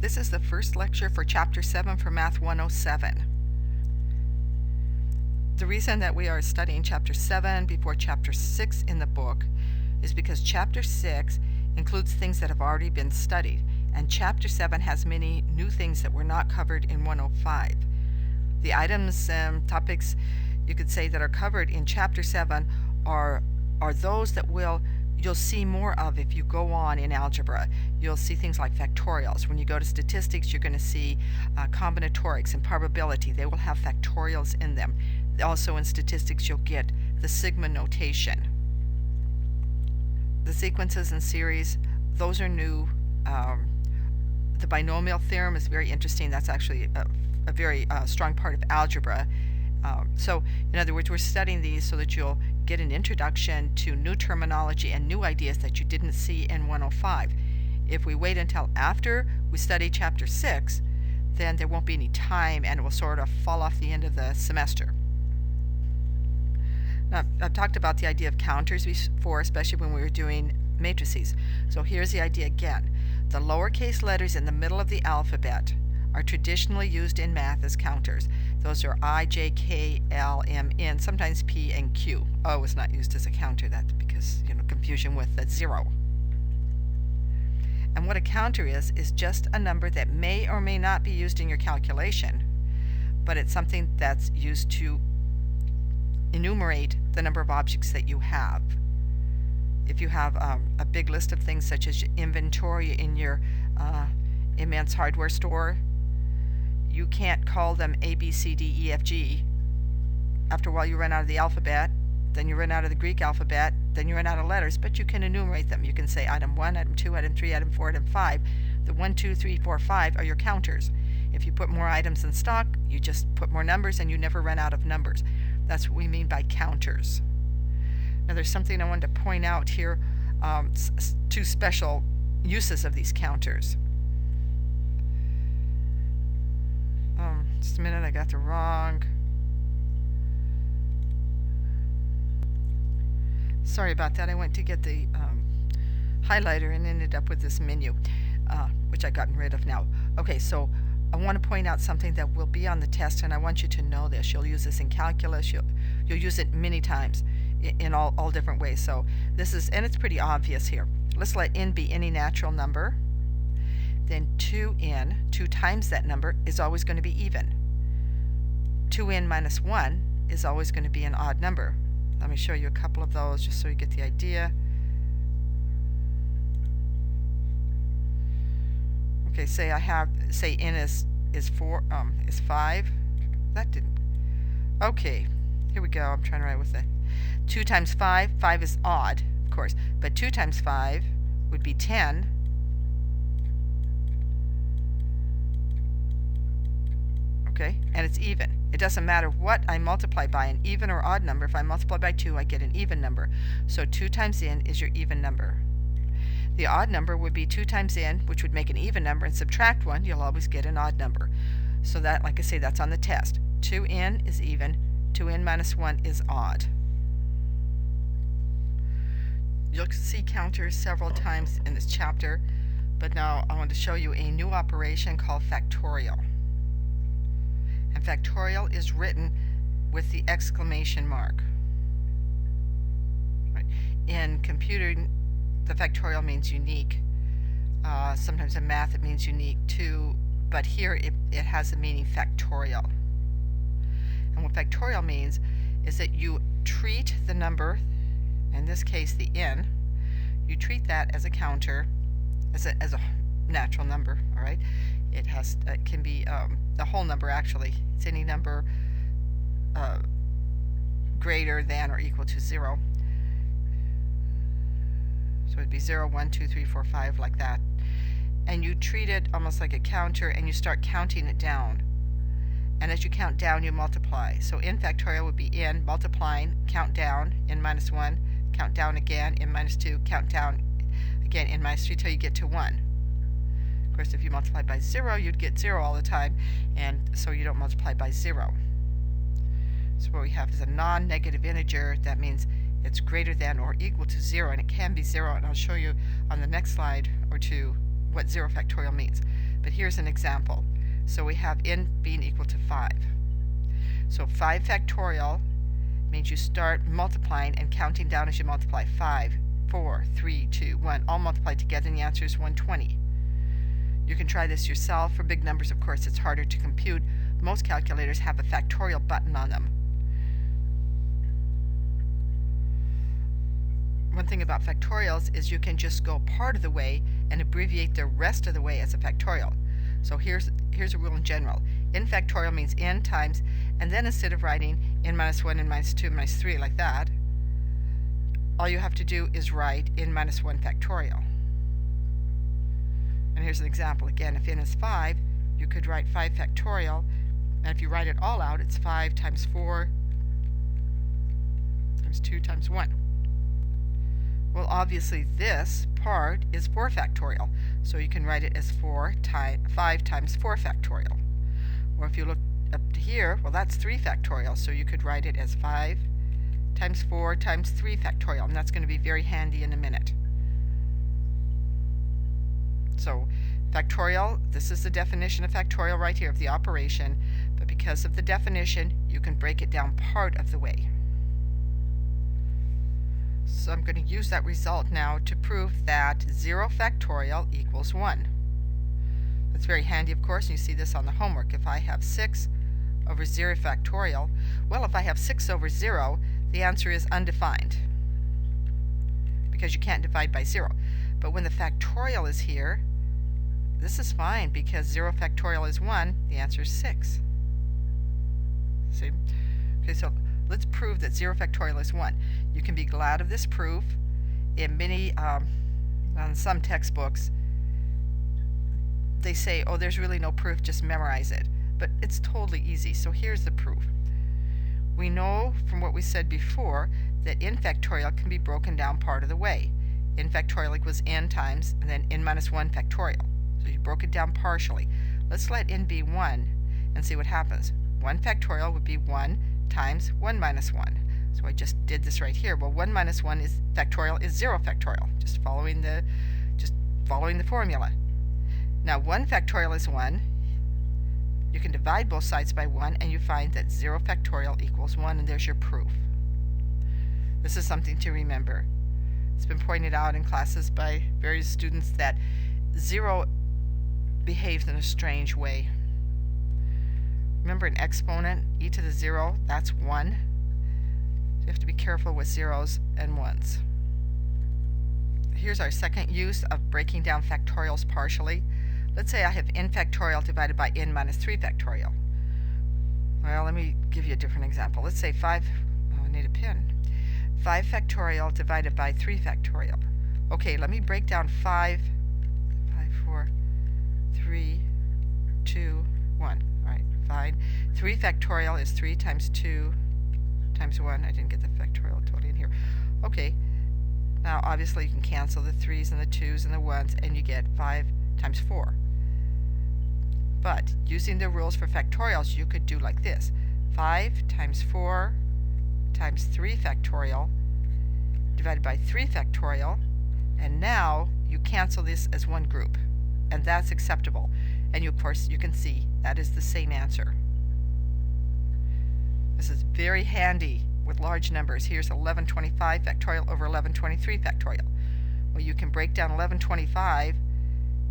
This is the first lecture for Chapter 7 for Math 107. The reason that we are studying Chapter 7 before Chapter 6 in the book is because Chapter 6 includes things that have already been studied, and Chapter 7 has many new things that were not covered in 105. The items and topics you could say that are covered in Chapter 7 are those that you'll see more of if you go on in algebra. You'll see things like factorials. When you go to statistics, you're going to see combinatorics and probability. They will have factorials in them. Also in statistics, you'll get the sigma notation. The sequences and series, those are new. The binomial theorem is very interesting. That's actually a very strong part of algebra. So, in other words, we're studying these so that you'll get an introduction to new terminology and new ideas that you didn't see in 105. If we wait until after we study Chapter 6, then there won't be any time and it will sort of fall off the end of the semester. Now, I've talked about the idea of counters before, especially when we were doing matrices. So here's the idea again. The lowercase letters in the middle of the alphabet are traditionally used in math as counters. Those are I, J, K, L, M, N, sometimes P and Q. O is not used as a counter. That's because, confusion with the zero. And what a counter is just a number that may or may not be used in your calculation, but it's something that's used to enumerate the number of objects that you have. If you have a big list of things such as inventory in your immense hardware store, you can't call them A, B, C, D, E, F, G. After a while you run out of the alphabet, then you run out of the Greek alphabet, then you run out of letters, but you can enumerate them. You can say item 1, item 2, item 3, item 4, item 5. The 1, 2, 3, 4, 5 are your counters. If you put more items in stock, you just put more numbers and you never run out of numbers. That's what we mean by counters. Now there's something I wanted to point out here, two special uses of these counters. Just a minute, I got the wrong. Sorry about that. I went to get the highlighter and ended up with this menu, which I've gotten rid of now. Okay, so I want to point out something that will be on the test, and I want you to know this. You'll use this in calculus. You'll use it many times in all different ways. So this is, and it's pretty obvious here. Let's let n be any natural number. Then 2n, 2 times that number, is always going to be even. 2n minus 1 is always going to be an odd number. Let me show you a couple of those just so you get the idea. Okay, say n is 5. That didn't. Okay, here we go. I'm trying to write with it. 2 times 5. 5 is odd, of course, but 2 times 5 would be 10. Okay, and it's even. It doesn't matter what I multiply by, an even or odd number. If I multiply by 2, I get an even number. So 2 times n is your even number. The odd number would be 2 times n, which would make an even number, and subtract 1, you'll always get an odd number. So that, like I say, that's on the test. 2n is even, 2n minus 1 is odd. You'll see counters several times in this chapter, but now I want to show you a new operation called factorial. And factorial is written with the exclamation mark. Right. In computing, the factorial means unique. Sometimes in math it means unique too, but here it has the meaning factorial. And what factorial means is that you treat the number, in this case the n, you treat that as a counter, as a natural number, all right? It can be a whole number actually. It's any number greater than or equal to 0. So it'd be 0, 1, 2, 3, 4, 5, like that. And you treat it almost like a counter and you start counting it down. And as you count down, you multiply. So n factorial would be n multiplying, count down, n minus 1, count down again, n minus 2, count down again, n minus 3 till you get to 1. Of course, if you multiply by 0, you'd get 0 all the time, and so you don't multiply by 0. So what we have is a non-negative integer. That means it's greater than or equal to 0, and it can be 0, and I'll show you on the next slide or two what 0 factorial means. But here's an example. So we have n being equal to 5. So 5 factorial means you start multiplying and counting down as you multiply. 5, 4, 3, 2, 1, all multiplied together, and the answer is 120. You can try this yourself. For big numbers, of course, it's harder to compute. Most calculators have a factorial button on them. One thing about factorials is you can just go part of the way and abbreviate the rest of the way as a factorial. So here's a rule in general. N factorial means n times, and then instead of writing n minus 1, n minus 2, n minus 3 like that, all you have to do is write n minus 1 factorial. And here's an example. Again, if n is 5, you could write 5 factorial, and if you write it all out, it's 5 times 4 times 2 times 1. Well, obviously this part is 4 factorial, so you can write it as 5 times 4 factorial. Or if you look up to here, well, that's 3 factorial, so you could write it as 5 times 4 times 3 factorial, and that's going to be very handy in a minute. So factorial, this is the definition of factorial right here of the operation, but because of the definition, you can break it down part of the way. So I'm going to use that result now to prove that 0 factorial equals 1. That's very handy, of course, and you see this on the homework. If I have 6 over 0 factorial, well, if I have 6 over 0, the answer is undefined, because you can't divide by 0. But when the factorial is here, this is fine, because 0 factorial is 1, the answer is 6. See? Okay, so let's prove that 0 factorial is 1. You can be glad of this proof. In many, on some textbooks, they say, oh, there's really no proof, just memorize it. But it's totally easy. So here's the proof. We know from what we said before that n factorial can be broken down part of the way. N factorial equals n times, and then n minus 1 factorial. So you broke it down partially. Let's let n be 1 and see what happens. 1 factorial would be 1 times 1 minus 1. So I just did this right here. Well, 1 minus 1 is factorial is 0 factorial, just following the formula. Now 1 factorial is 1. You can divide both sides by 1, and you find that 0 factorial equals 1, and there's your proof. This is something to remember. It's been pointed out in classes by various students that 0 behaves in a strange way. Remember an exponent, e to the 0, that's 1. So you have to be careful with zeros and ones. Here's our second use of breaking down factorials partially. Let's say I have n factorial divided by n minus 3 factorial. Well, let me give you a different example. Let's say 5 factorial divided by 3 factorial. Okay, let me break down 5, 4, 3, 2, 1. All right, fine. 3 factorial is 3 times 2 times 1. I didn't get the factorial totally in here. Okay, now obviously you can cancel the 3's and the 2's and the 1's, and you get 5 times 4. But using the rules for factorials, you could do like this. 5 times 4 times 3 factorial divided by 3 factorial, and now you cancel this as one group, and that's acceptable. And of course you can see that is the same answer. This is very handy with large numbers. Here's 1125 factorial over 1123 factorial. Well, you can break down 1125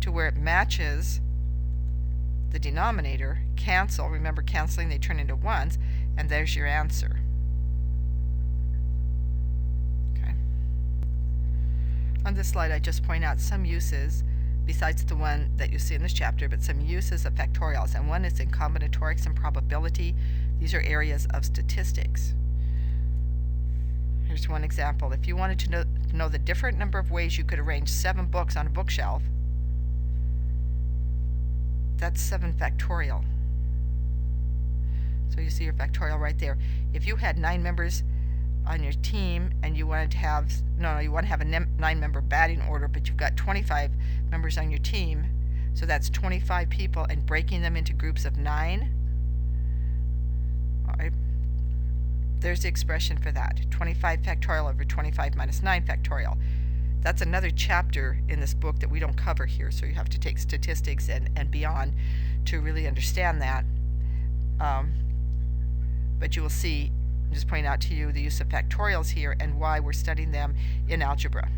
to where it matches the denominator, cancel, remember canceling, they turn into 1's, and there's your answer. Okay. On this slide I just point out some uses, besides the one that you see in this chapter, but some uses of factorials, and one is in combinatorics and probability. These are areas of statistics. Here's one example. If you wanted to know the different number of ways you could arrange 7 books on a bookshelf, that's 7 factorial. So you see your factorial right there. If you had 9 members on your team and you wanted to have, you want to have a 9-member batting order, but you've got 25 members on your team, so that's 25 people, and breaking them into groups of 9. All right. There's the expression for that. 25 factorial over 25 minus 9 factorial. That's another chapter in this book that we don't cover here, so you have to take statistics and beyond to really understand that. But you will see, I'm just pointing out to you the use of factorials here and why we're studying them in algebra.